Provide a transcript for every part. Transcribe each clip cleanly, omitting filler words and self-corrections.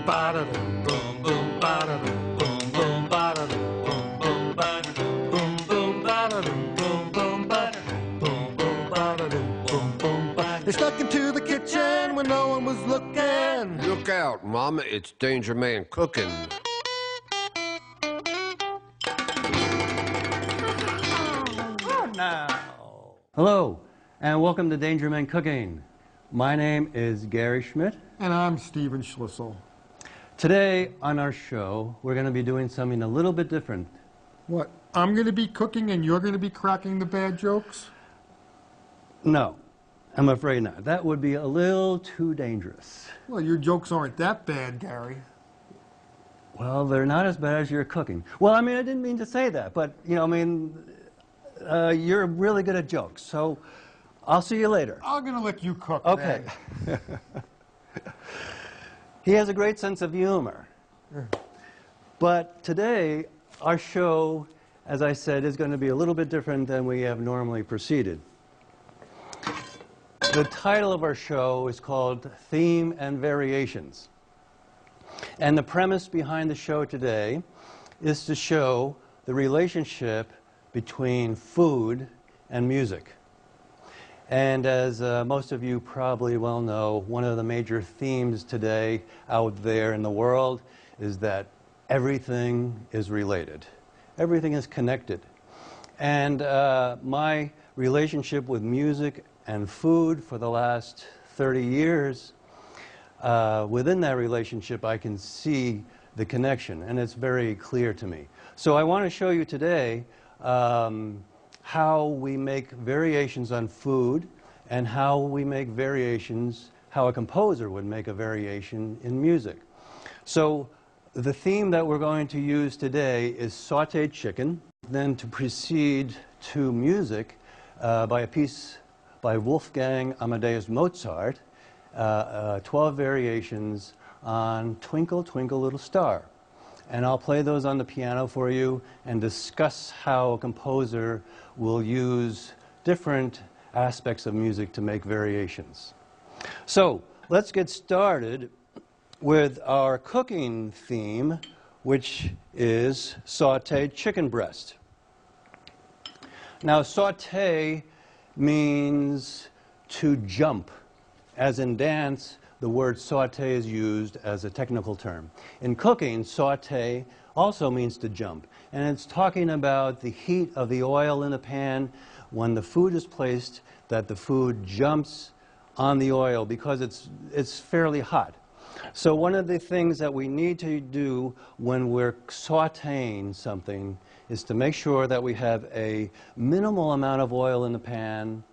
ba-da-dum, boom, boom, ba-da-dum, boom, boom, ba-da-dum, boom, boom, ba-da-dum, boom, boom, ba-da-dum, boom, boom, ba-da-dum, boom, boom, ba-da-dum, boom, boom, ba-da-dum. They snuck into the kitchen when no one was looking. Look out, Mama, it's Danger Man cooking. Oh, now. Hello, and welcome to Danger Man Cooking. My name is Gary Schmidt. And I'm Steven Schlissel. Today on our show, we're going to be doing something a little bit different. What, I'm going to be cooking and you're going to be cracking the bad jokes? No, I'm afraid not. That would be a little too dangerous. Well, your jokes aren't that bad, Gary. Well, they're not as bad as your cooking. Well, I mean, I didn't mean to say that, but, you're really good at jokes, so I'll see you later. I'm going to let you cook. Okay. He has a great sense of humor. But today, our show, as I said, is going to be a little bit different than we have normally proceeded. The title of our show is called Theme and Variations. And the premise behind the show today is to show the relationship between food and music. And as most of you probably well know, one of the major themes today out there in the world is that everything is related. Everything is connected. And my relationship with music and food for the last 30 years, within that relationship I can see the connection, and it's very clear to me. So I want to show you today how we make variations on food and how we make variations, how a composer would make a variation in music. So the theme that we're going to use today is sautéed chicken. Then to proceed to music by a piece by Wolfgang Amadeus Mozart, 12 variations on Twinkle, Twinkle, Little Star. And I'll play those on the piano for you and discuss how a composer will use different aspects of music to make variations. So let's get started with our cooking theme, which is sautéed chicken breast. Now, sauté means to jump. As in dance, the word sauté is used as a technical term. In cooking, sauté also means to jump. And it's talking about the heat of the oil in the pan when the food is placed, that the food jumps on the oil because it's fairly hot. So one of the things that we need to do when we're sautéing something is to make sure that we have a minimal amount of oil in the pan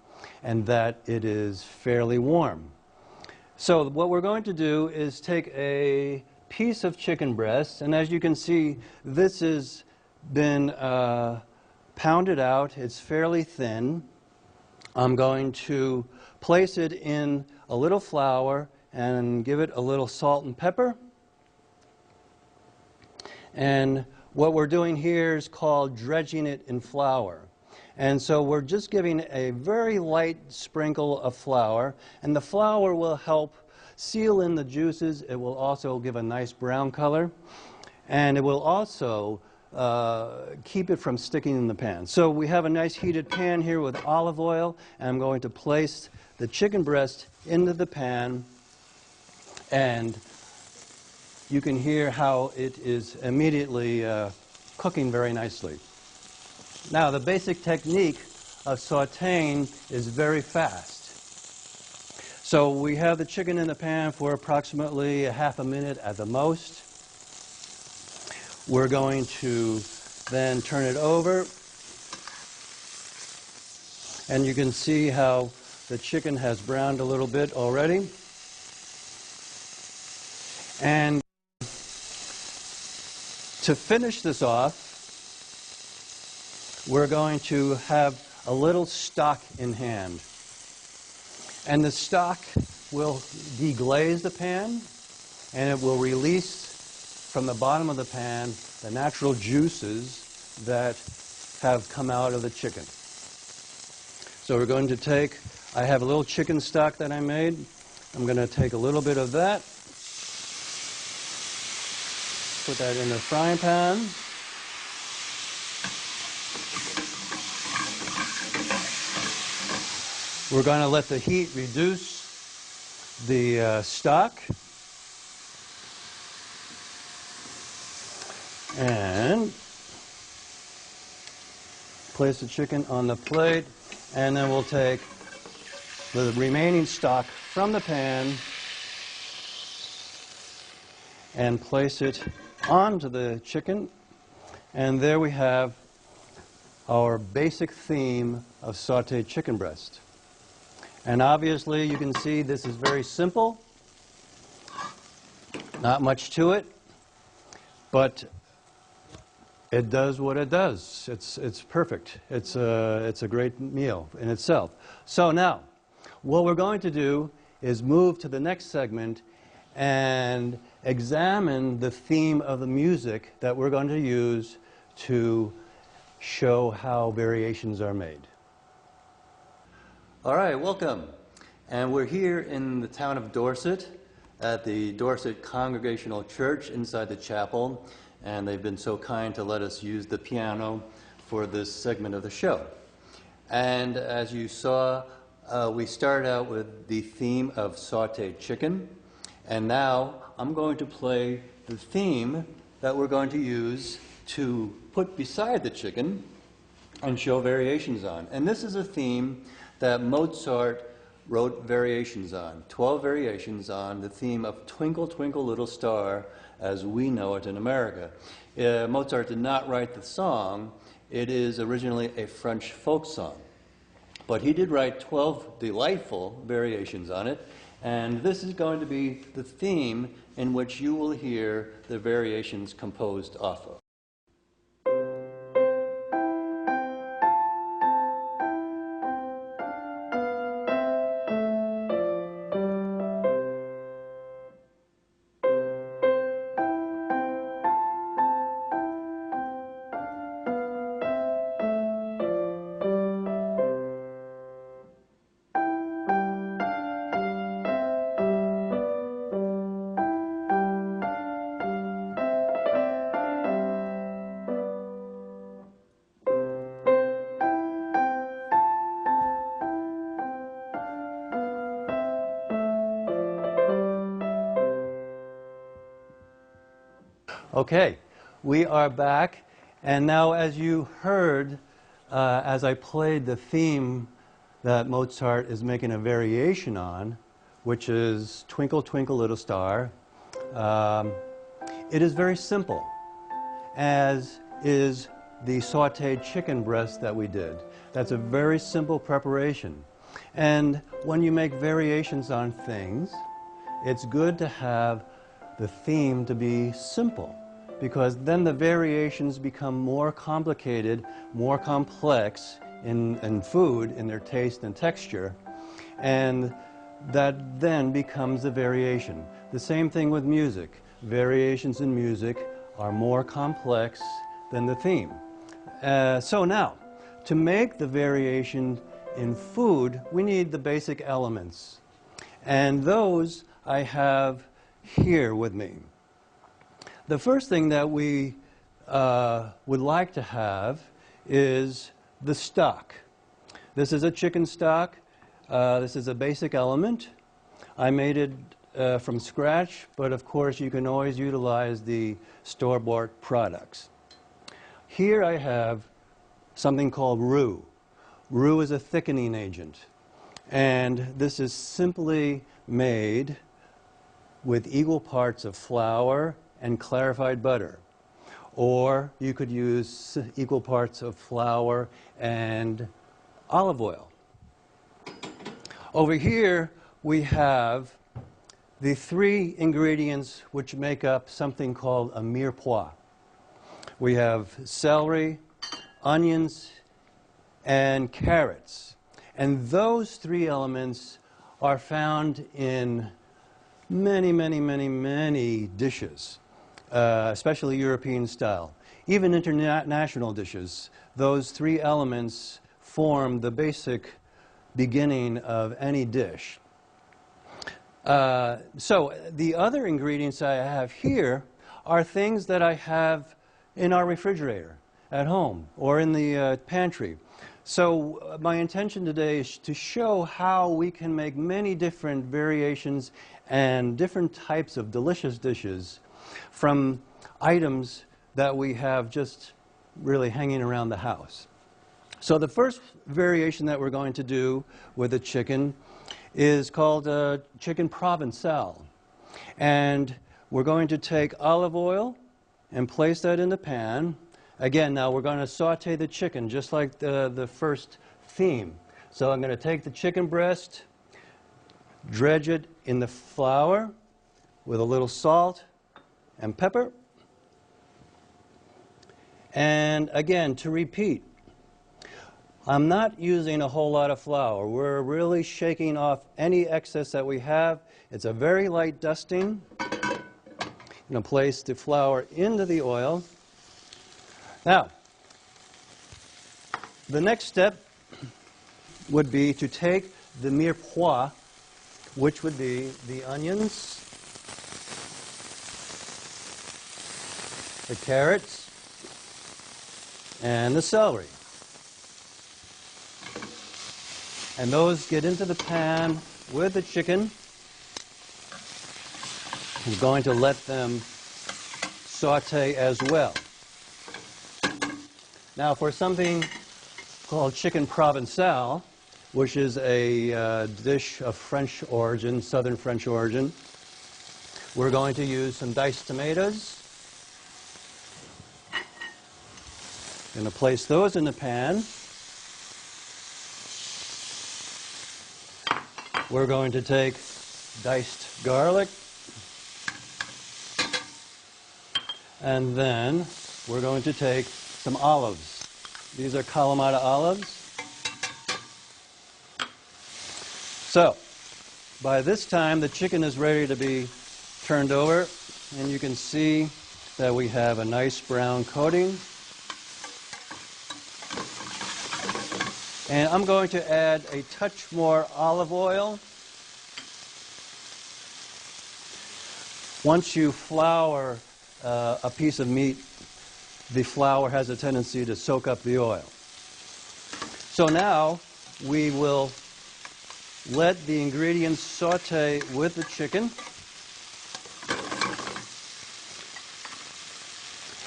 and that it is fairly warm. So what we're going to do is take a piece of chicken breast, and as you can see, this has been pounded out. It's fairly thin. I'm going to place it in a little flour and give it a little salt and pepper. And what we're doing here is called dredging it in flour. And so we're just giving a very light sprinkle of flour, and the flour will help seal in the juices. It will also give a nice brown color, and it will also keep it from sticking in the pan. So we have a nice heated pan here with olive oil, and I'm going to place the chicken breast into the pan, and you can hear how it is immediately cooking very nicely. Now, the basic technique of sautéing is very fast. So we have the chicken in the pan for approximately a half a minute at the most. We're going to then turn it over. And you can see how the chicken has browned a little bit already. And to finish this off, we're going to have a little stock in hand. And the stock will deglaze the pan, and it will release from the bottom of the pan the natural juices that have come out of the chicken. So we're going to take, I have a little chicken stock that I made. I'm going to take a little bit of that. Put that in the frying pan. We're going to let the heat reduce the stock. And place the chicken on the plate, and then we'll take the remaining stock from the pan and place it onto the chicken. And there we have our basic theme of sautéed chicken breast. And obviously you can see this is very simple, not much to it, but it does what it does. It's perfect. It's a great meal in itself. So now, what we're going to do is move to the next segment and examine the theme of the music that we're going to use to show how variations are made. All right, welcome. And we're here in the town of Dorset at the Dorset Congregational Church inside the chapel. And they've been so kind to let us use the piano for this segment of the show. And as you saw, we started out with the theme of sautéed chicken, and now I'm going to play the theme that we're going to use to put beside the chicken and show variations on. And this is a theme that Mozart wrote variations on, 12 variations on the theme of Twinkle, Twinkle, Little Star, as we know it in America. Mozart did not write the song. It is originally a French folk song. But he did write 12 delightful variations on it, and this is going to be the theme in which you will hear the variations composed off of. Okay, we are back, and now as you heard, as I played the theme that Mozart is making a variation on, which is Twinkle, Twinkle, Little Star, it is very simple, as is the sautéed chicken breast that we did. That's a very simple preparation. And when you make variations on things, it's good to have the theme to be simple, because then the variations become more complicated, more complex in food, in their taste and texture, and that then becomes a variation. The same thing with music. Variations in music are more complex than the theme. So now, to make the variation in food, we need the basic elements. And those I have here with me. The first thing that we would like to have is the stock. This is a chicken stock. This is a basic element. I made it from scratch, but of course you can always utilize the store-bought products. Here I have something called roux. Roux is a thickening agent, and this is simply made with equal parts of flour and clarified butter. Or you could use equal parts of flour and olive oil. Over here we have the three ingredients which make up something called a mirepoix. We have celery, onions, and carrots. And those three elements are found in many dishes, especially European style. Even international dishes, those three elements form the basic beginning of any dish. So the other ingredients I have here are things that I have in our refrigerator at home or in the pantry. So my intention today is to show how we can make many different variations and different types of delicious dishes from items that we have just really hanging around the house. So the first variation that we're going to do with the chicken is called chicken provençal. And we're going to take olive oil and place that in the pan. Again, now we're going to saute the chicken just like the first theme. So I'm going to take the chicken breast, dredge it in the flour with a little salt and pepper. And again, to repeat, I'm not using a whole lot of flour. We're really shaking off any excess that we have. It's a very light dusting. I'm going to place the flour into the oil. Now, the next step would be to take the mirepoix, which would be the onions, the carrots, and the celery. And those get into the pan with the chicken. I'm going to let them saute as well. Now for something called chicken provençal, which is a dish of French origin, southern French origin, we're going to use some diced tomatoes. I'm going to place those in the pan. We're going to take diced garlic, and then we're going to take some olives. These are Kalamata olives. So, by this time the chicken is ready to be turned over, and you can see that we have a nice brown coating. And I'm going to add a touch more olive oil. Once you flour a piece of meat, the flour has a tendency to soak up the oil. So now we will let the ingredients saute with the chicken.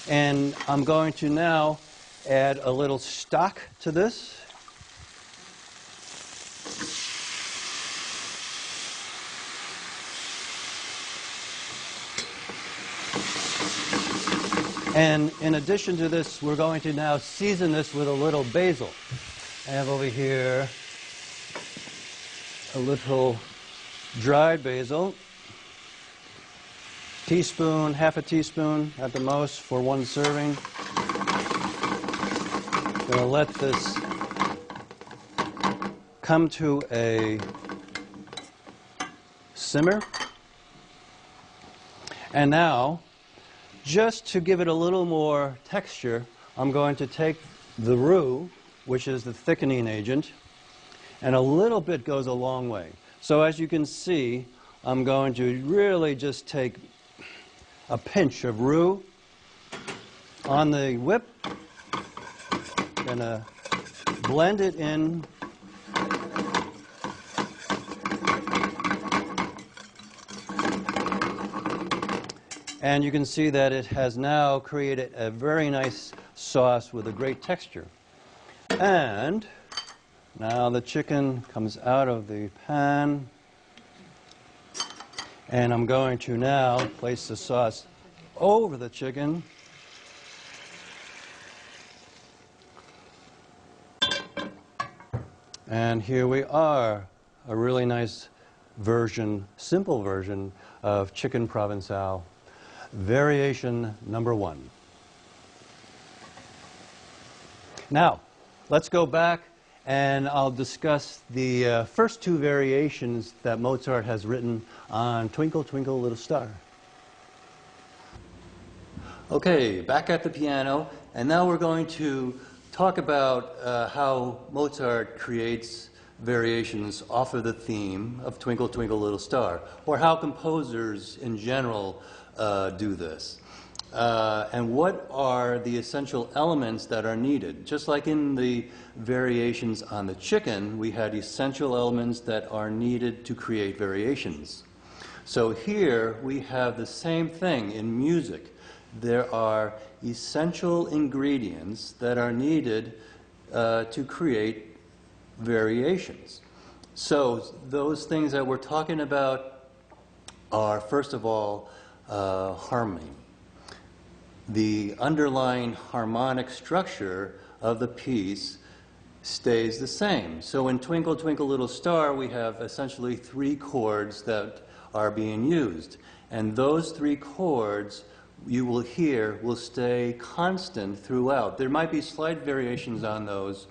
And I'm going to now add a little stock to this. And in addition to this, we're going to now season this with a little basil. I have over here a little dried basil, teaspoon, half a teaspoon at the most for one serving. I'm going to let this come to a simmer. And now, just to give it a little more texture, I'm going to take the roux, which is the thickening agent, and a little bit goes a long way. So as you can see, I'm going to really just take a pinch of roux on the whip, gonna blend it in. And you can see that it has now created a very nice sauce with a great texture. And now the chicken comes out of the pan. And I'm going to now place the sauce over the chicken. And here we are, a really nice version, simple version of chicken provençal. Variation number 1. Now, let's go back and I'll discuss the first 2 variations that Mozart has written on Twinkle, Twinkle, Little Star. Okay, back at the piano, and now we're going to talk about how Mozart creates variations off of the theme of Twinkle, Twinkle, Little Star, or how composers in general do this. and what are the essential elements that are needed. Just like in the variations on the chicken, we had essential elements that are needed to create variations. So here we have the same thing in music. There are essential ingredients that are needed to create variations. So those things that we're talking about are, first of all, harmony. The underlying harmonic structure of the piece stays the same. So in Twinkle, Twinkle, Little Star, we have essentially 3 chords that are being used. And those 3 chords you will hear will stay constant throughout. There might be slight variations on those,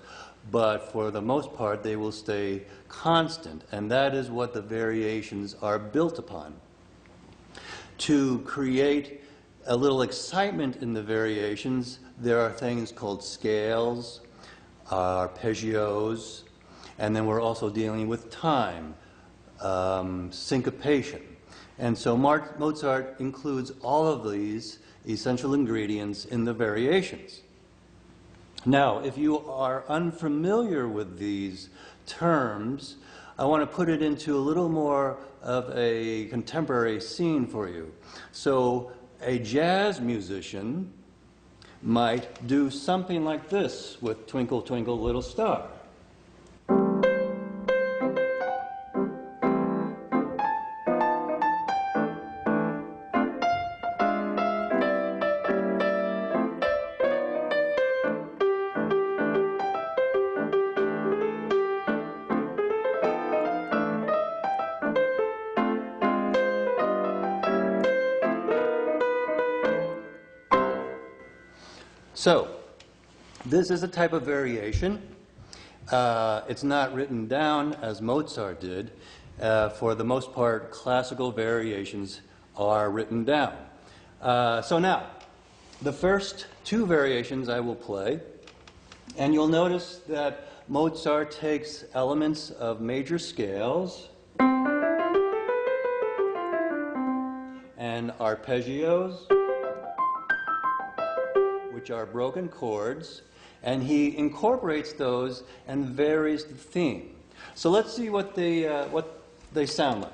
but for the most part they will stay constant. And that is what the variations are built upon. To create a little excitement in the variations, there are things called scales, arpeggios, and then we're also dealing with time, syncopation. And so Mozart includes all of these essential ingredients in the variations. Now, if you are unfamiliar with these terms, I want to put it into a little more of a contemporary scene for you. So a jazz musician might do something like this with Twinkle, Twinkle, Little Star. So, this is a type of variation. It's not written down as Mozart did. For the most part, classical variations are written down. So now, the first 2 variations I will play, and you'll notice that Mozart takes elements of major scales and arpeggios, which are broken chords, and he incorporates those and varies the theme. So let's see what they sound like.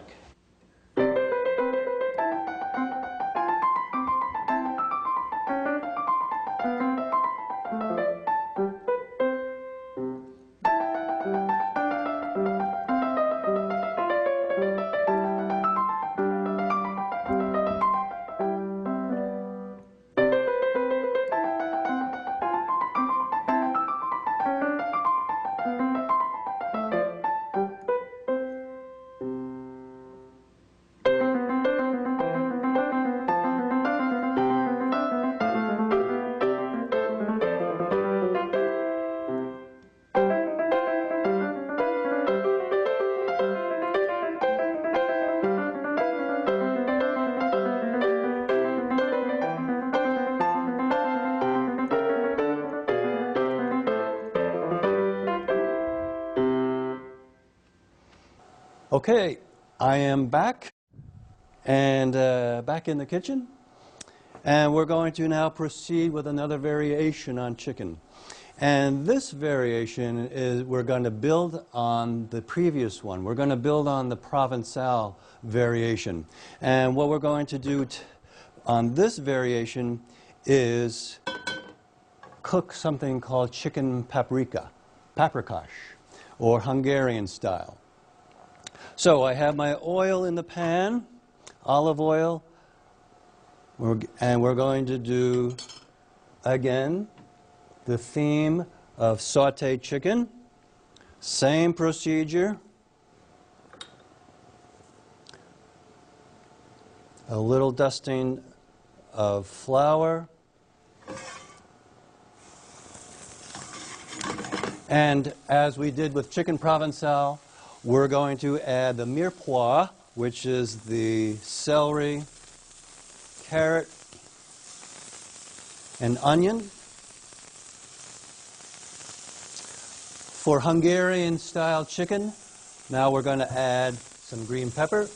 Okay, I am back, and back in the kitchen, and we're going to now proceed with another variation on chicken. And this variation is, we're going to build on the previous one. We're going to build on the Provençal variation. And what we're going to do on this variation is cook something called chicken paprikash, or Hungarian style. So I have my oil in the pan, olive oil, and we're going to do, again, the theme of sautéed chicken. Same procedure. A little dusting of flour. And as we did with chicken Provençal, we're going to add the mirepoix, which is the celery, carrot, and onion. For Hungarian-style chicken, now we're going to add some green pepper.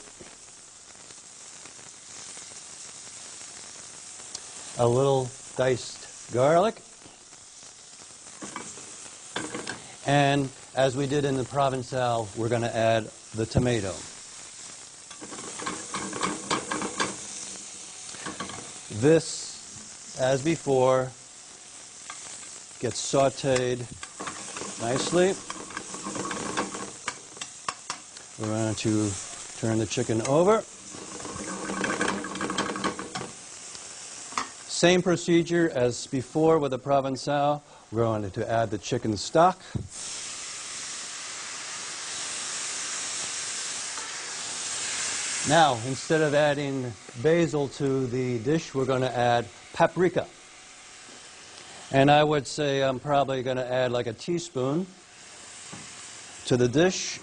a little diced garlic. And as we did in the Provençal, we're going to add the tomato. This, as before, gets sauteed nicely. We're going to turn the chicken over. Same procedure as before with the Provençal. We're going to add the chicken stock. Now, instead of adding basil to the dish, we're going to add paprika. And I would say I'm probably going to add like a teaspoon to the dish.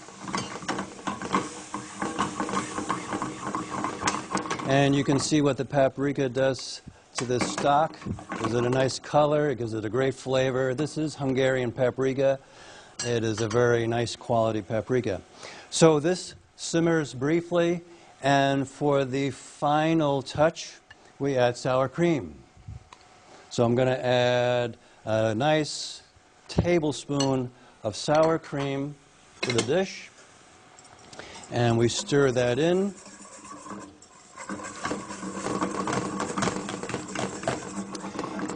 And you can see what the paprika does to this stock. Gives it a nice color, it gives it a great flavor. This is Hungarian paprika. It is a very nice quality paprika. So this simmers briefly, and for the final touch, we add sour cream. So I'm going to add a nice tablespoon of sour cream to the dish, and we stir that in.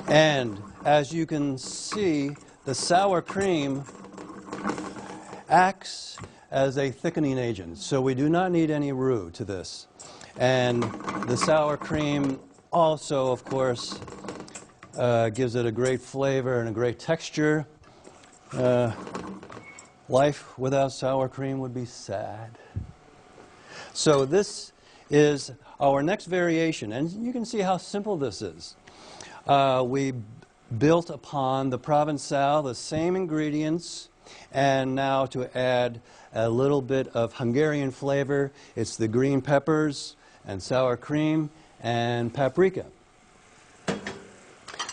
And as you can see, the sour cream acts as a thickening agent. So we do not need any roux to this. And the sour cream also, of course, gives it a great flavor and a great texture. Life without sour cream would be sad. So this is our next variation. And you can see how simple this is. We built upon the Provençal, the same ingredients, and now to add a little bit of Hungarian flavor, it's the green peppers and sour cream and paprika.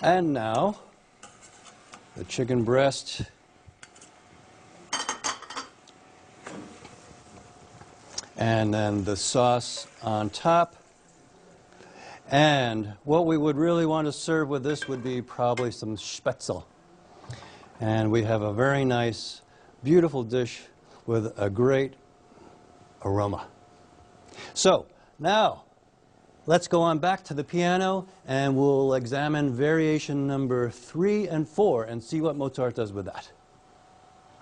And now, the chicken breast and then the sauce on top. And what we would really want to serve with this would be probably some spätzle. And we have a very nice, beautiful dish with a great aroma. So now, let's go on back to the piano and we'll examine variation number 3 and 4 and see what Mozart does with that.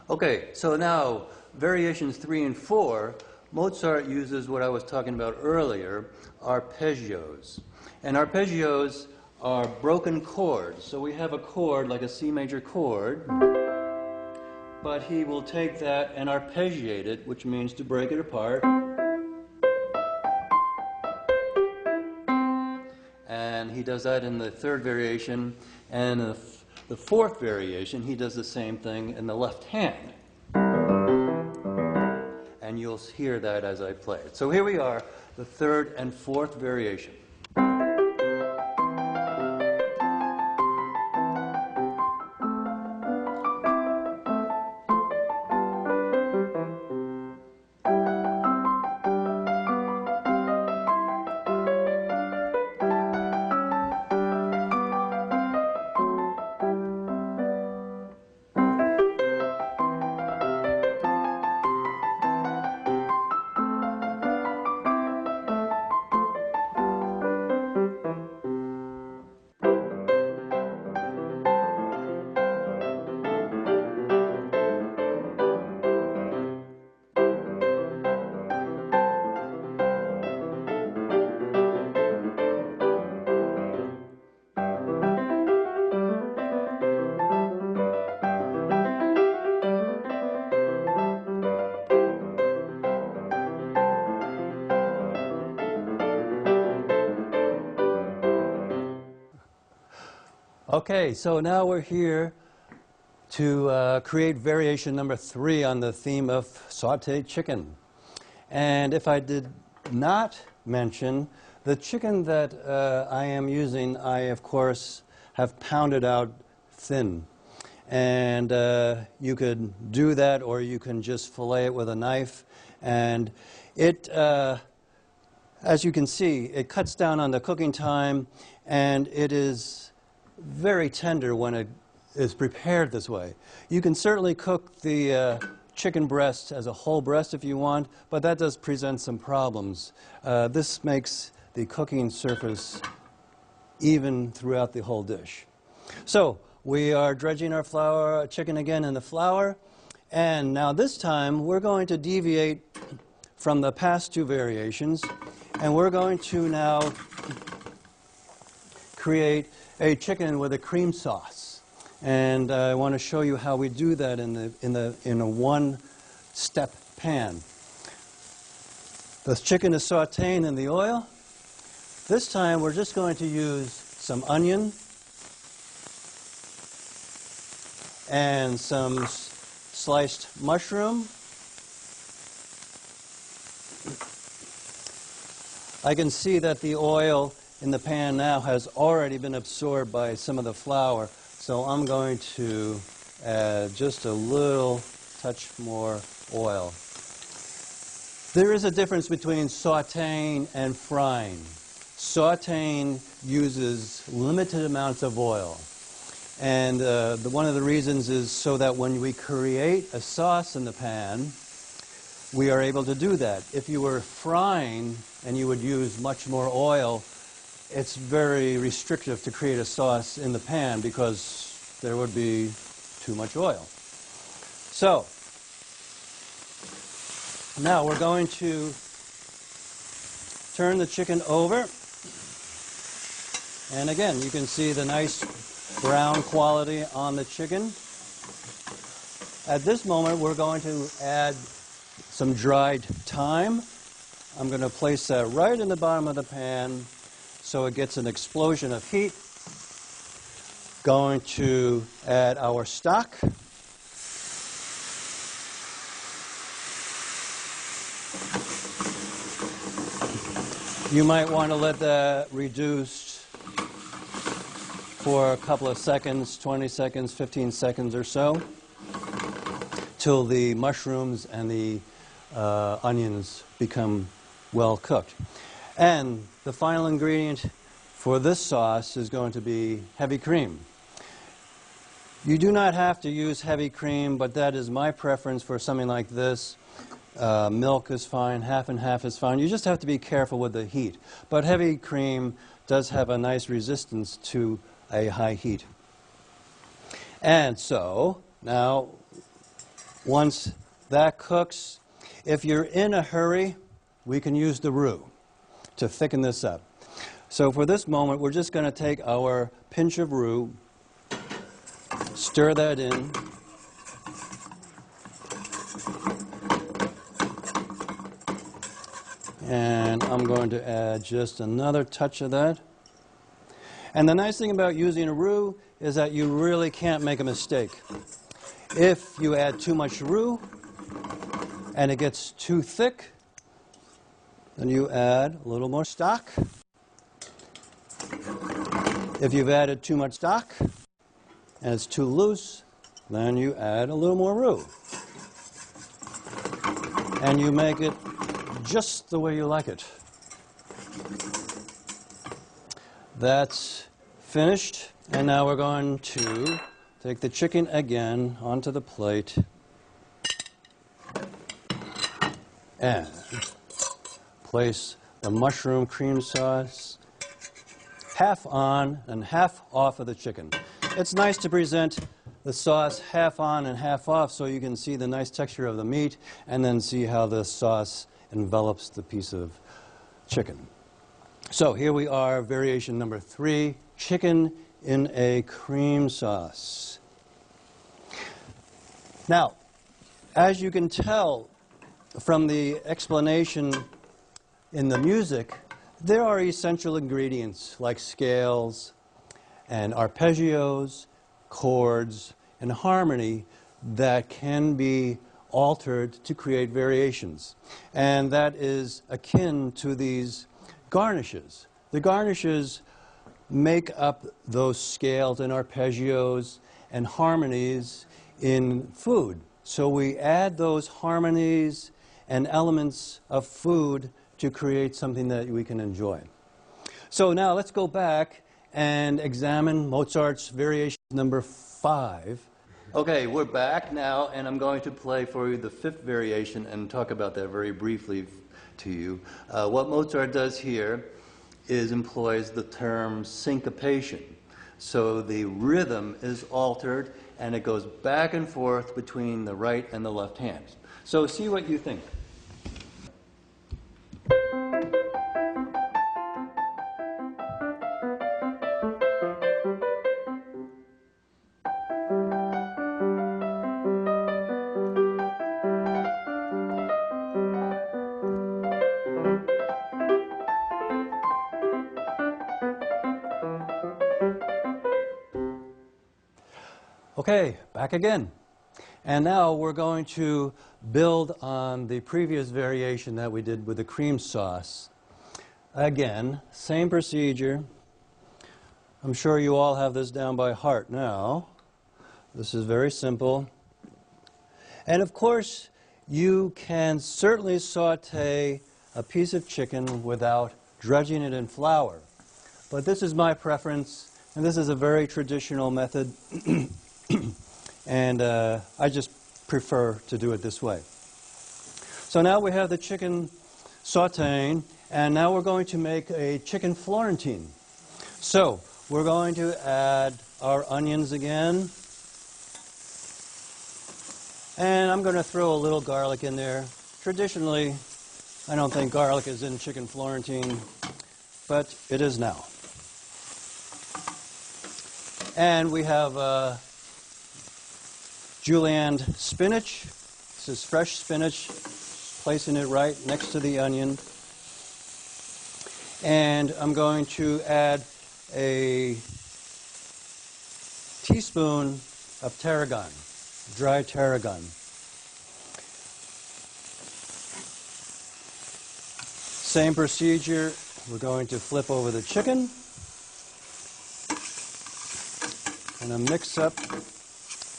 Okay, so now variations 3 and 4, Mozart uses what I was talking about earlier, arpeggios. And arpeggios are broken chords. So we have a chord like a C major chord, but he will take that and arpeggiate it, which means to break it apart. And he does that in the third variation. And in the fourth variation, he does the same thing in the left hand. And you'll hear that as I play it. So here we are, the third and fourth variation. Okay, so now we're here to create variation number 3 on the theme of sautéed chicken. And if I did not mention, the chicken that I am using, I of course have pounded out thin. And you could do that, or you can just fillet it with a knife. And it As you can see, it cuts down on the cooking time, and it is very tender when it is prepared this way. You can certainly cook the chicken breast as a whole breast if you want, but that does present some problems. This makes the cooking surface even throughout the whole dish. So we are dredging our chicken again in the flour, and now this time we're going to deviate from the past two variations, and we're going to now create a chicken with a cream sauce. And I want to show you how we do that in a one-step pan. The chicken is sautéing in the oil. This time we're just going to use some onion and some sliced mushroom. I can see that the oil in the pan now has already been absorbed by some of the flour, so I'm going to add just a little touch more oil. There is a difference between sautéing and frying. Sautéing uses limited amounts of oil, and one of the reasons is so that when we create a sauce in the pan, we are able to do that. If you were frying and you would use much more oil, it's very restrictive to create a sauce in the pan because there would be too much oil. So, now we're going to turn the chicken over. And again, you can see the nice brown quality on the chicken. At this moment, we're going to add some dried thyme. I'm going to place that right in the bottom of the pan so it gets an explosion of heat. Going to add our stock. You might want to let that reduce for a couple of seconds, 20 seconds, 15 seconds or so, till the mushrooms and the onions become well cooked. And the final ingredient for this sauce is going to be heavy cream. You do not have to use heavy cream, but that is my preference for something like this. Milk is fine, half and half is fine. You just have to be careful with the heat. But heavy cream does have a nice resistance to a high heat. And so, now, once that cooks, if you're in a hurry, we can use the roux to thicken this up. So for this moment, we're just going to take our pinch of roux, stir that in, and I'm going to add just another touch of that. And the nice thing about using a roux is that you really can't make a mistake. If you add too much roux and it gets too thick, then you add a little more stock. If you've added too much stock and it's too loose, then you add a little more roux. And you make it just the way you like it. That's finished, and now we're going to take the chicken again onto the plate and place the mushroom cream sauce half on and half off of the chicken. It's nice to present the sauce half on and half off so you can see the nice texture of the meat and then see how the sauce envelops the piece of chicken. So here we are, variation number 3, chicken in a cream sauce. Now, as you can tell from the explanation in the music, there are essential ingredients like scales and arpeggios, chords, and harmony that can be altered to create variations. And that is akin to these garnishes. The garnishes make up those scales and arpeggios and harmonies in food. So we add those harmonies and elements of food to create something that we can enjoy. So now let's go back and examine Mozart's variation number 5. Okay, we're back now, and I'm going to play for you the 5th variation and talk about that very briefly to you. What Mozart does here is employs the term syncopation. So the rhythm is altered, and it goes back and forth between the right and the left hands. So see what you think. Okay, back again. And now we're going to build on the previous variation that we did with the cream sauce. Again, same procedure. I'm sure you all have this down by heart now. This is very simple. And of course, you can certainly saute a piece of chicken without dredging it in flour. But this is my preference, and this is a very traditional method. And I just prefer to do it this way. So now we have the chicken sauteing, and now we're going to make a chicken Florentine. So we're going to add our onions again. And I'm going to throw a little garlic in there. Traditionally, I don't think garlic is in chicken Florentine, but it is now. And we have julienne spinach. This is fresh spinach, placing it right next to the onion. And I'm going to add a teaspoon of tarragon, dry tarragon. Same procedure. We're going to flip over the chicken and mix up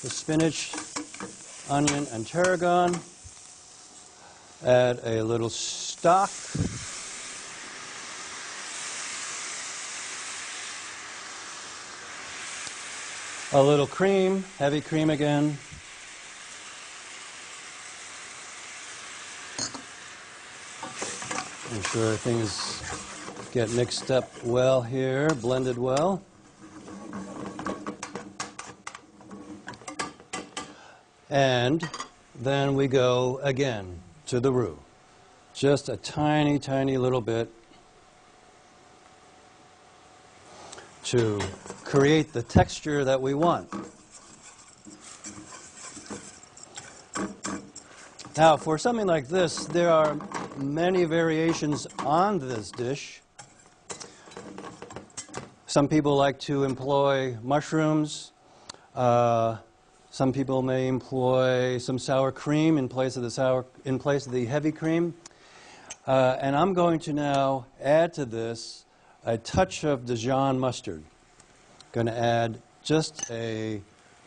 the spinach, onion, and tarragon. Add a little stock. A little cream, heavy cream again. Make sure things get mixed up well here, blended well. And then we go again to the roux. Just a tiny, tiny little bit to create the texture that we want. Now, for something like this, there are many variations on this dish. Some people like to employ mushrooms. Some people may employ some sour cream in place of the heavy cream. And I'm going to now add to this a touch of Dijon mustard. Going to add just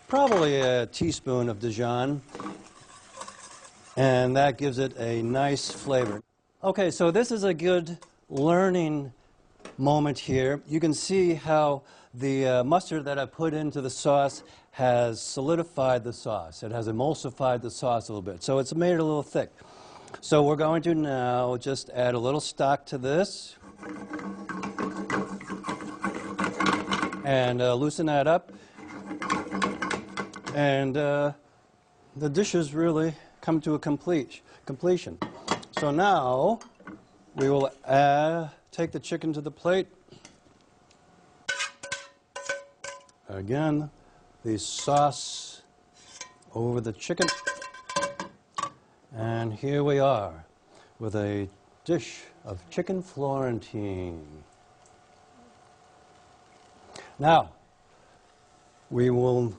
probably a teaspoon of Dijon, and that gives it a nice flavor. Okay, so this is a good learning moment here. You can see how the mustard that I put into the sauce has solidified the sauce. It has emulsified the sauce a little bit, so it's made it a little thick. So we're going to now just add a little stock to this and loosen that up. And the dish has really come to a completion. So now we will take the chicken to the plate. Again, the sauce over the chicken. And here we are with a dish of chicken Florentine. Now, we will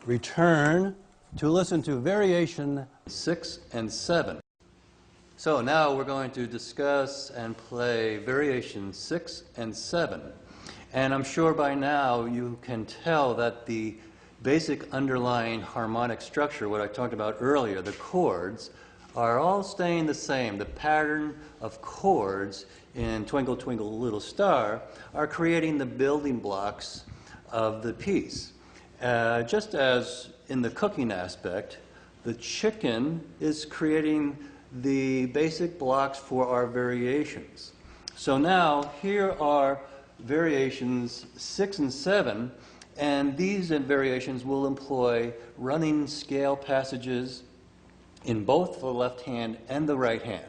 return to listen to variation 6 and 7. So now we're going to discuss and play variation 6 and 7. And I'm sure by now you can tell that the basic underlying harmonic structure, what I talked about earlier, the chords, are all staying the same. The pattern of chords in Twinkle Twinkle Little Star are creating the building blocks of the piece. Just as in the cooking aspect, the chicken is creating the basic blocks for our variations. So now here are variations 6 and 7, and these variations will employ running scale passages in both the left hand and the right hand.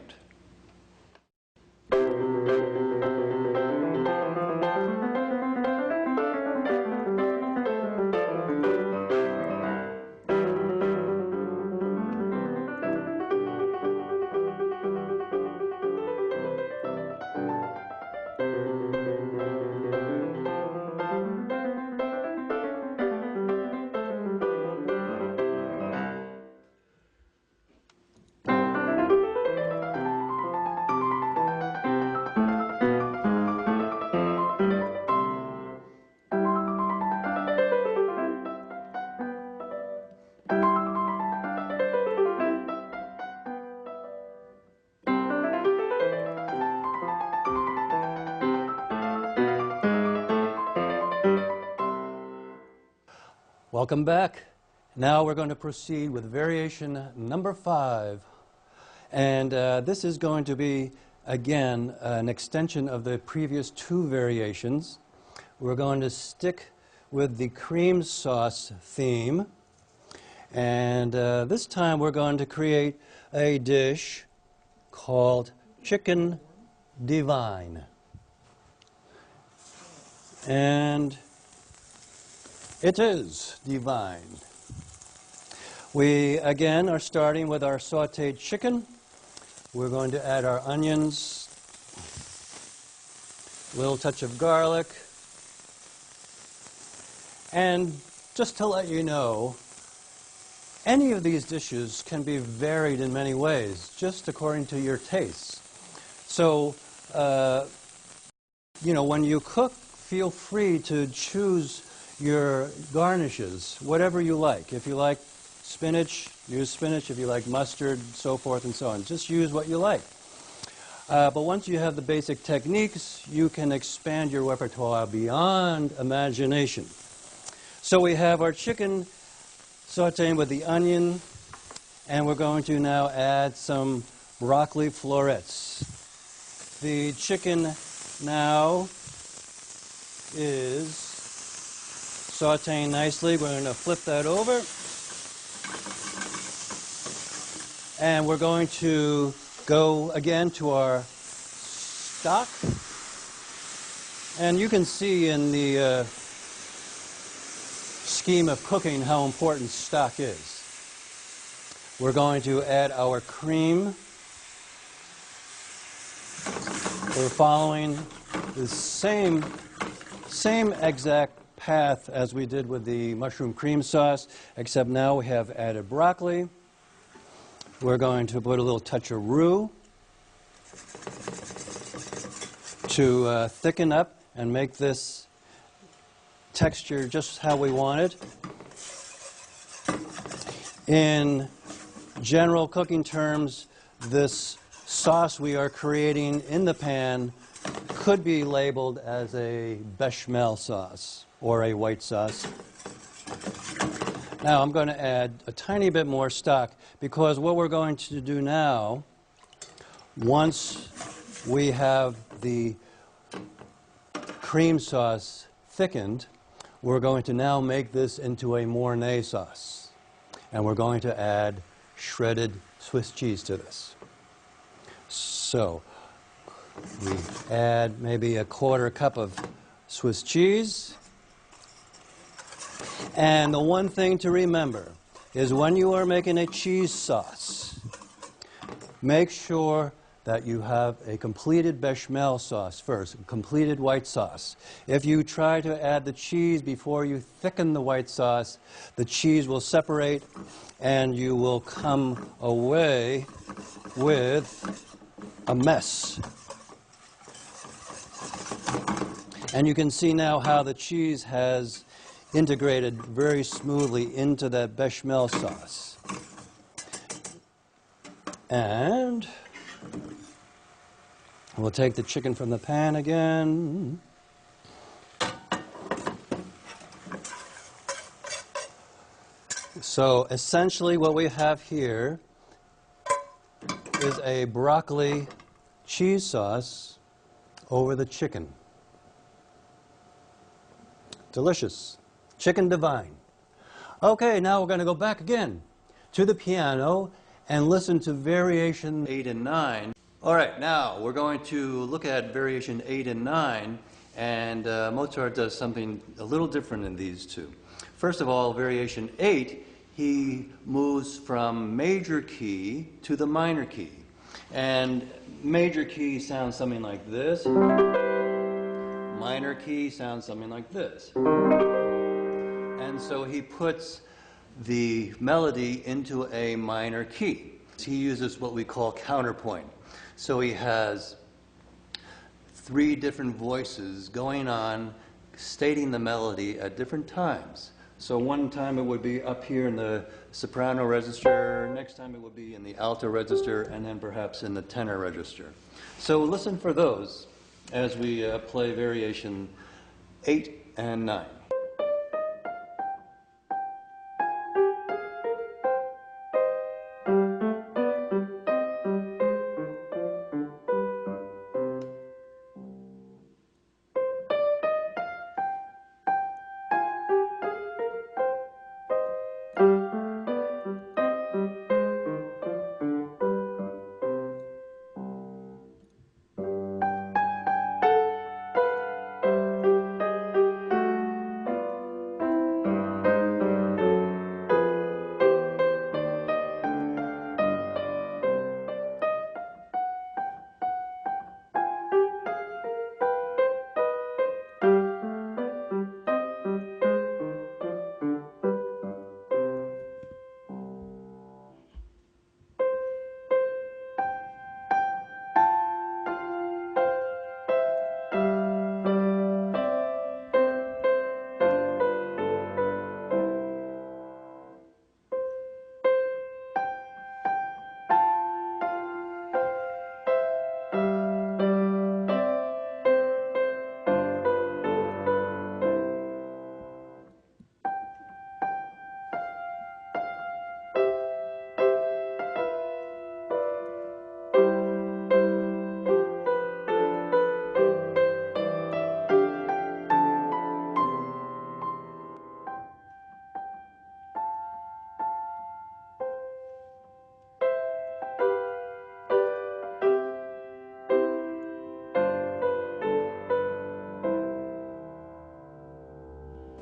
Welcome back. Now we're going to proceed with variation number 5. And this is going to be, again, an extension of the previous 2 variations. We're going to stick with the cream sauce theme. And this time we're going to create a dish called Chicken Divine. And it is divine. We, again, are starting with our sautéed chicken. We're going to add our onions, a little touch of garlic, and just to let you know, any of these dishes can be varied in many ways, just according to your tastes. So, when you cook, feel free to choose your garnishes, whatever you like. If you like spinach, use spinach. If you like mustard, so forth and so on. Just use what you like. But once you have the basic techniques, you can expand your repertoire beyond imagination. So we have our chicken sauteing with the onion, and we're going to now add some broccoli florets. The chicken now is sauteing nicely. We're going to flip that over. And we're going to go again to our stock. And you can see in the scheme of cooking how important stock is. We're going to add our cream. We're following the same exact path as we did with the mushroom cream sauce, except now we have added broccoli. We're going to put a little touch of roux to thicken up and make this texture just how we want it. In general cooking terms, this sauce we are creating in the pan could be labeled as a bechamel sauce or a white sauce. Now I'm going to add a tiny bit more stock because what we're going to do now, once we have the cream sauce thickened, we're going to now make this into a Mornay sauce. And we're going to add shredded Swiss cheese to this. So we add maybe a 1/4 cup of Swiss cheese. And the one thing to remember is when you are making a cheese sauce, make sure that you have a completed bechamel sauce first, a completed white sauce. If you try to add the cheese before you thicken the white sauce, the cheese will separate and you will come away with a mess. And you can see now how the cheese has integrated very smoothly into that bechamel sauce. And we'll take the chicken from the pan again. So essentially what we have here is a broccoli cheese sauce over the chicken. Delicious. Chicken divine. Okay, now we're going to go back again to the piano and listen to variation 8 and 9. All right, now we're going to look at variation 8 and 9, and Mozart does something a little different in these two. First of all, variation 8, he moves from major key to the minor key. And major key sounds something like this. Minor key sounds something like this. And so he puts the melody into a minor key. He uses what we call counterpoint. So he has 3 different voices going on, stating the melody at different times. So one time it would be up here in the soprano register, next time it would be in the alto register, and then perhaps in the tenor register. So listen for those as we play variation 8 and 9.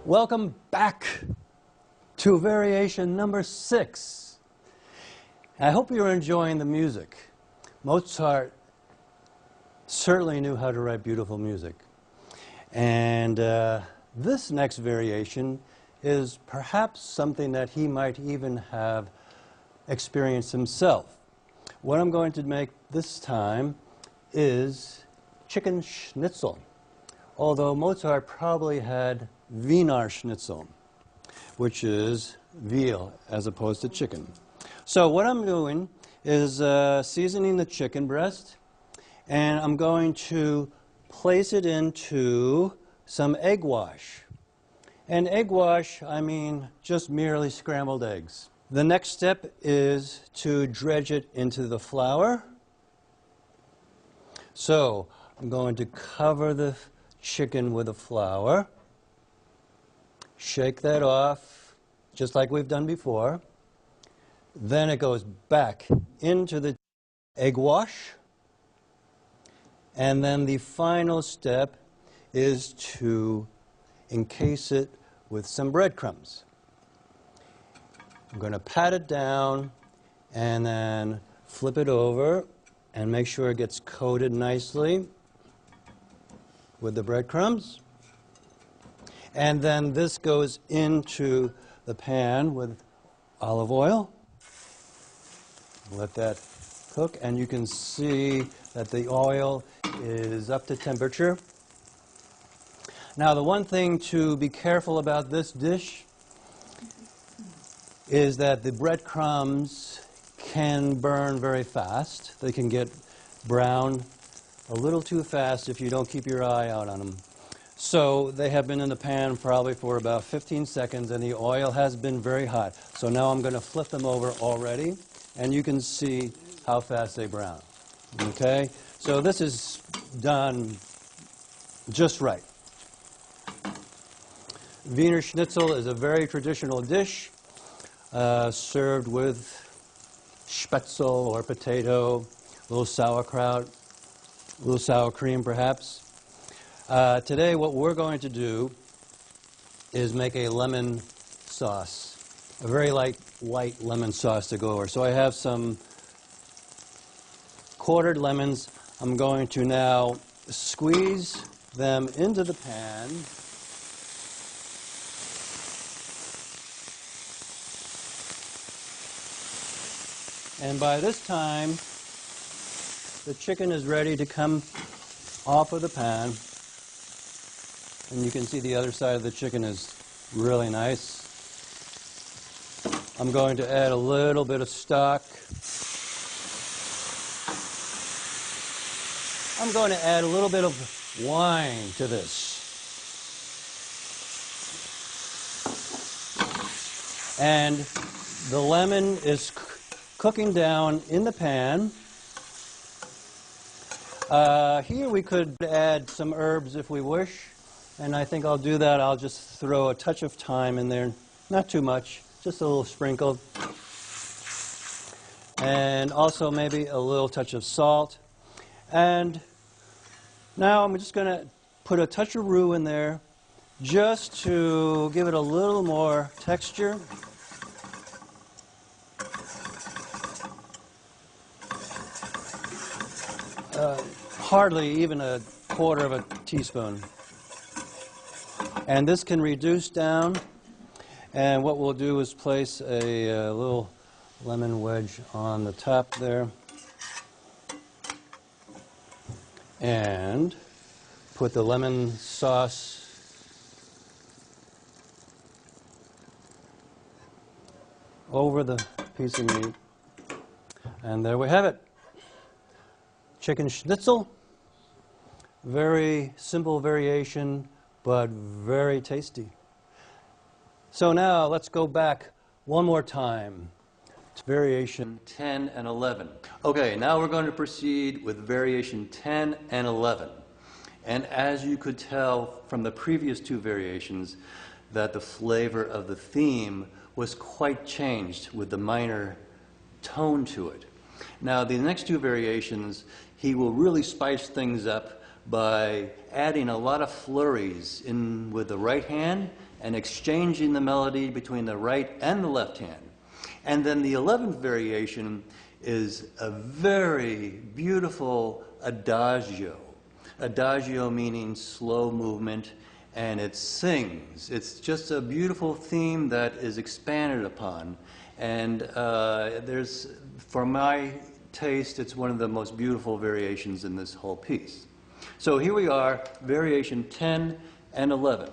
Welcome back to variation number 6. I hope you're enjoying the music. Mozart certainly knew how to write beautiful music. And this next variation is perhaps something that he might even have experienced himself. What I'm going to make this time is chicken schnitzel, although Mozart probably had Wiener Schnitzel, which is veal as opposed to chicken. So what I'm doing is seasoning the chicken breast, and I'm going to place it into some egg wash. And egg wash, I mean just merely scrambled eggs. The next step is to dredge it into the flour. So I'm going to cover the chicken with the flour. Shake that off, just like we've done before. Then it goes back into the egg wash. And then the final step is to encase it with some breadcrumbs. I'm going to pat it down and then flip it over and make sure it gets coated nicely with the breadcrumbs. And then this goes into the pan with olive oil. Let that cook, and you can see that the oil is up to temperature. Now, the one thing to be careful about this dish is that the breadcrumbs can burn very fast. They can get brown a little too fast if you don't keep your eye out on them. So they have been in the pan probably for about 15 seconds, and the oil has been very hot. So now I'm going to flip them over already, and you can see how fast they brown. Okay? So this is done just right. Wiener Schnitzel is a very traditional dish, served with spätzle or potato, a little sauerkraut, a little sour cream perhaps. Today what we're going to do is make a lemon sauce, a very light lemon sauce to go over. So I have some quartered lemons. I'm going to now squeeze them into the pan. And by this time, the chicken is ready to come off of the pan. And you can see the other side of the chicken is really nice. I'm going to add a little bit of stock. I'm going to add a little bit of wine to this. And the lemon is cooking down in the pan. Here we could add some herbs if we wish, and I think I'll do that. I'll just throw a touch of thyme in there, not too much, just a little sprinkle. And also maybe a little touch of salt. And now I'm just going to put a touch of roux in there just to give it a little more texture. Hardly even a quarter of a teaspoon. And this can reduce down, and what we'll do is place a little lemon wedge on the top there and put the lemon sauce over the piece of meat, and there we have it. Chicken schnitzel. Very simple variation, but very tasty. So now let's go back one more time to variation 10 and 11. Okay, now we're going to proceed with variation 10 and 11. And as you could tell from the previous two variations, that the flavor of the theme was quite changed with the minor tone to it. Now, the next two variations, he will really spice things up by adding a lot of flurries in with the right hand and exchanging the melody between the right and the left hand. And then the 11th variation is a very beautiful adagio. Adagio meaning slow movement, and it sings. It's just a beautiful theme that is expanded upon. And for my taste, it's one of the most beautiful variations in this whole piece. So here we are, variation 10 and 11.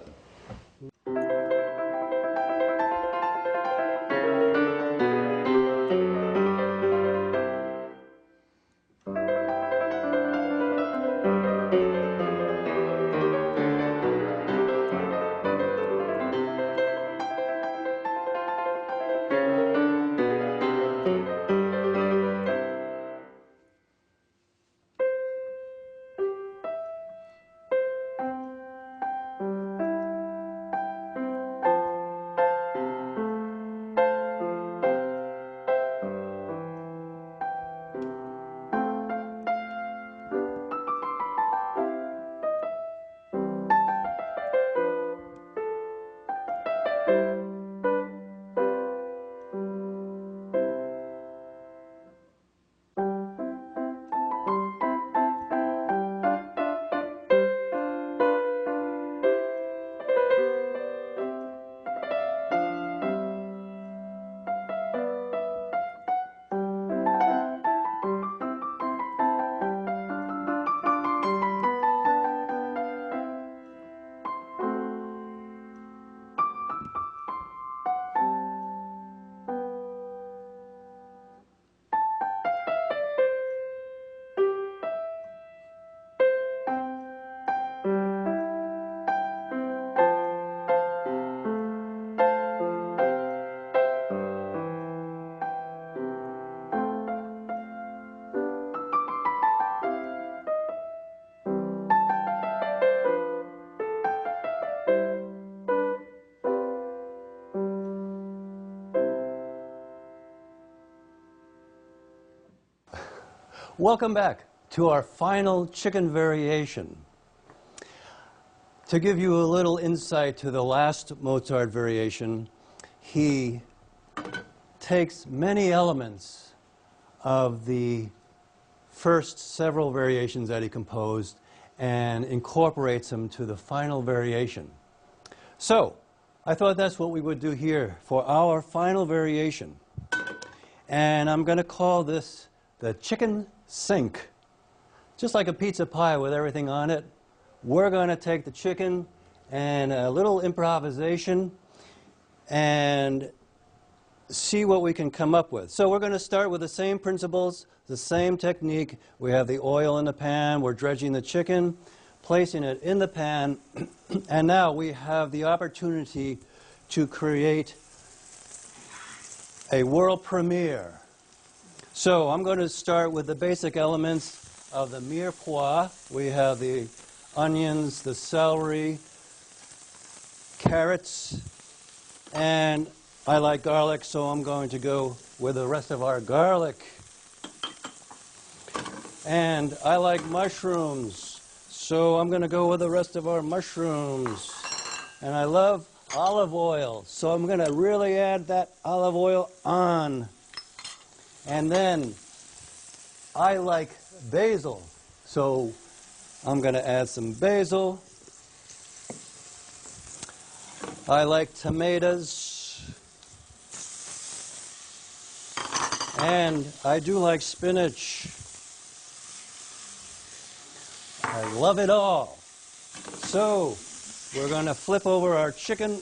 Welcome back to our final chicken variation. To give you a little insight to the last Mozart variation, he takes many elements of the first several variations that he composed and incorporates them to the final variation. So, I thought that's what we would do here for our final variation. And I'm going to call this the chicken sink. Just like a pizza pie with everything on it, we're going to take the chicken and a little improvisation and see what we can come up with. So we're going to start with the same principles, the same technique. We have the oil in the pan, we're dredging the chicken, placing it in the pan, and now we have the opportunity to create a world premiere. So I'm going to start with the basic elements of the mirepoix. We have the onions, the celery, carrots, and I like garlic, so I'm going to go with the rest of our garlic. And I like mushrooms, so I'm going to go with the rest of our mushrooms. And I love olive oil, so I'm going to really add that olive oil on. And then I like basil, so I'm going to add some basil. I like tomatoes. And I do like spinach. I love it all. So we're going to flip over our chicken,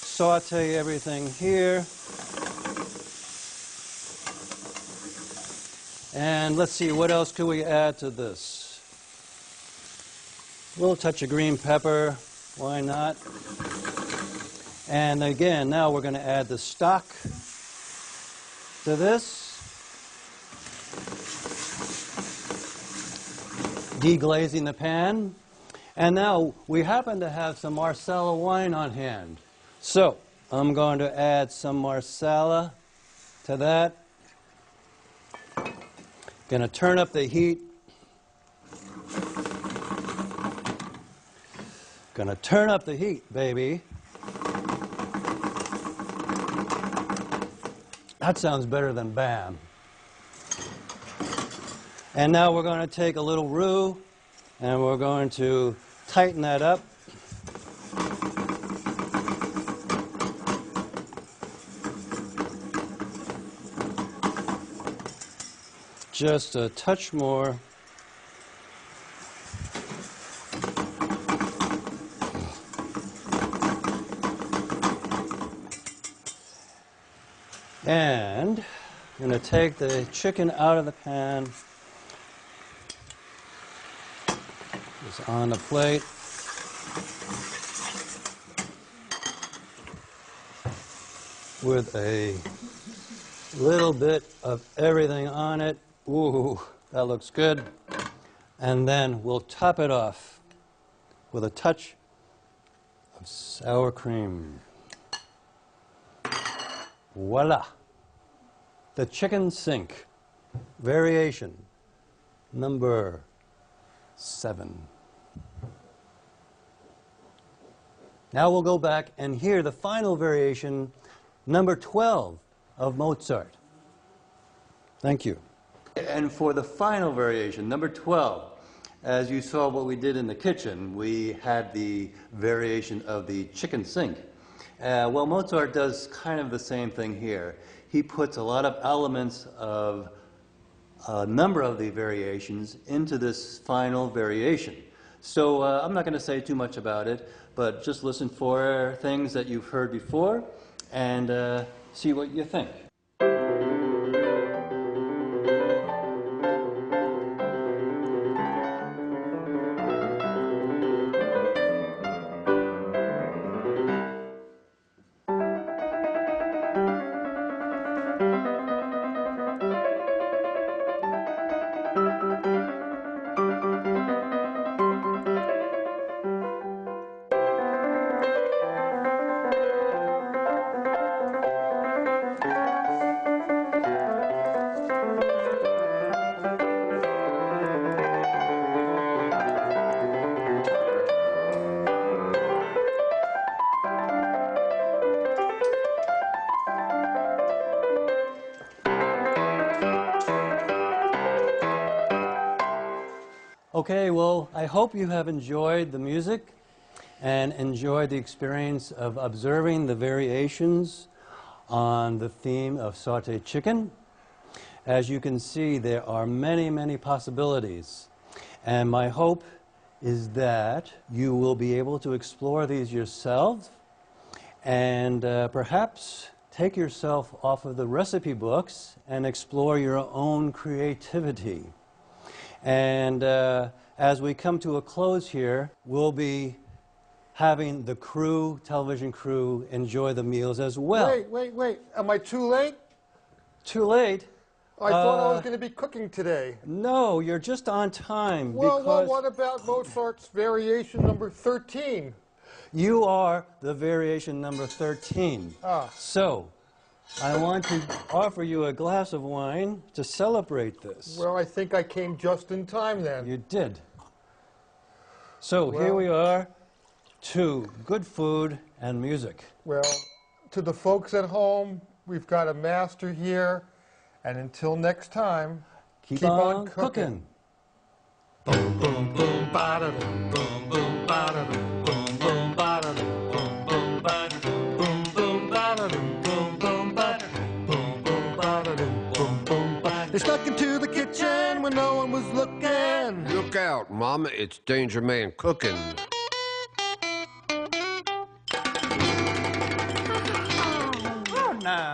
saute everything here. And let's see, what else could we add to this? A little touch of green pepper, why not? And again, now we're going to add the stock to this. Deglazing the pan. And now we happen to have some Marsala wine on hand. So I'm going to add some Marsala to that. Going to turn up the heat. Going to turn up the heat, baby. That sounds better than bam. And now we're going to take a little roux and we're going to tighten that up. Just a touch more. And I'm going to take the chicken out of the pan. It's on the plate. With a little bit of everything on it. Ooh, that looks good. And then we'll top it off with a touch of sour cream. Voila! The chicken sink variation number 7. Now we'll go back and hear the final variation number 12 of Mozart. Thank you. And for the final variation, number 12, as you saw what we did in the kitchen, we had the variation of the chicken sink. Well, Mozart does kind of the same thing here. He puts a lot of elements of a number of the variations into this final variation. So I'm not going to say too much about it, but just listen for things that you've heard before and see what you think. Okay, well, I hope you have enjoyed the music and enjoyed the experience of observing the variations on the theme of sautéed chicken. As you can see, there are many, many possibilities. And my hope is that you will be able to explore these yourself and perhaps take yourself off of the recipe books and explore your own creativity. And as we come to a close here, we'll be having the crew, television crew, enjoy the meals as well. Wait. Am I too late? Too late? I thought I was going to be cooking today. No, you're just on time Well, because what about Mozart's variation number 13? you are the variation number 13. Ah. So, I want to offer you a glass of wine to celebrate this. Well, I think I came just in time then. You did. So, here we are to good food and music. Well, to the folks at home, we've got a master here. And until next time, Keep on cooking. Boom, boom, boom, ba-da-dum, boom, boom, ba-da-dum, boom, boom, ba-da-dum, boom, boom, ba-da-dum, boom, boom, ba-da-dum, boom, boom, ba-da-dum, boom, boom, ba-da-dum, boom, boom, ba-da-dum. They snuck into the kitchen when no one was looking. Look out, Mama, it's Danger Man cooking. Oh, now.